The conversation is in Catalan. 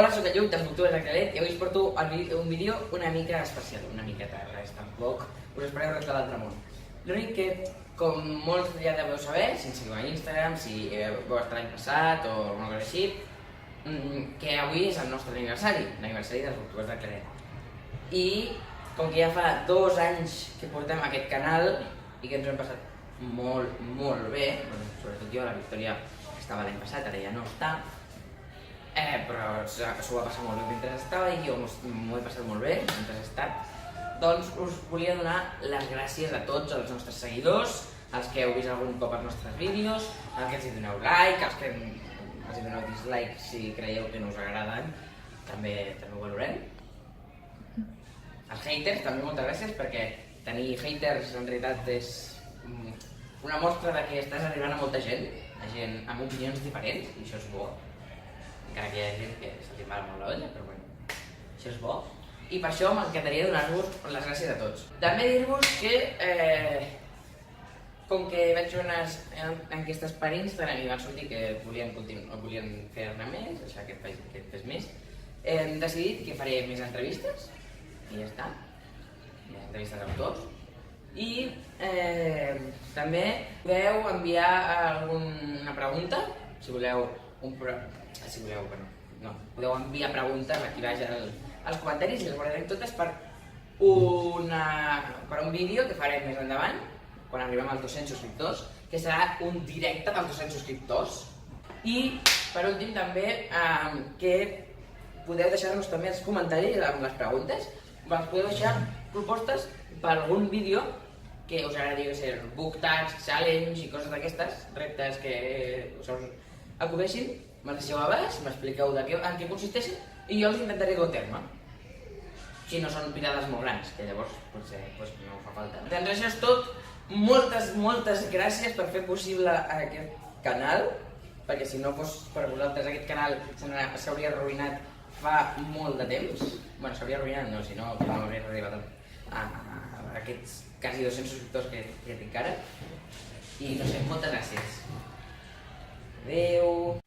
Hola, soc el Lluc, dels Booktubers de Calet, i avui us porto un vídeo una mica especial, una miqueta, res, tampoc us espereu res de l'altre món. L'únic que, com molts ja deveu saber, si ens seguiu a Instagram, si vau estar l'any passat o alguna cosa així, que avui és el nostre aniversari, l'aniversari dels Booktubers de Calet. I com que ja fa 2 anys que portem aquest canal i que ens ho hem passat molt bé, sobretot jo, la Victòria estava l'any passat, ara ja no està, però s'ho va passar molt bé mentre estava i jo m'ho he passat molt bé mentre he estat. Doncs us volia donar les gràcies a tots els nostres seguidors, als que heu vist algun cop els nostres vídeos, als que els hi doneu like, als que els hi doneu dislike si creieu que no us agraden, també ho valorem. Els haters, també moltes gràcies, perquè tenir haters en realitat és una mostra de que estàs arribant a molta gent amb opinions diferents, i això és bo. Encara que hi ha gent que se li va molt l'olla, però bueno, això és bo. I per això m'encantaria donar-vos les gràcies a tots. També dir-vos que, com que vaig fer unes enquestes per Instagram i van sortir que volien fer-ne més, deixar que fes més, hem decidit que faré més entrevistes, i ja està, més entrevistes d'autors. I també podeu enviar alguna pregunta, si voleu podeu enviar preguntes aquí baix als comentaris i les guardarem totes per un vídeo que farem més endavant, quan arribem als 200 subscriptors, que serà un directe dels 200 subscriptors. I per últim també que podeu deixar-nos també els comentaris amb les preguntes, podeu deixar propostes per algun vídeo que us agradi, book tags, challenge i coses d'aquestes, reptes que us acudeixin, me'ls deixeu a baix, m'expliqueu en què consisteixen i jo els intentaré dur a terme. Si no són pirades molt grans, que llavors potser no fa falta. Doncs això és tot. Moltes gràcies per fer possible aquest canal, perquè si no fos per vosaltres aquest canal s'hauria arruïnat fa molt de temps. Bueno, s'hauria arruïnat, no, si no hauria arribat a aquests quasi 200 subscriptors que tinc ara. I no sé, moltes gràcies. Adéu.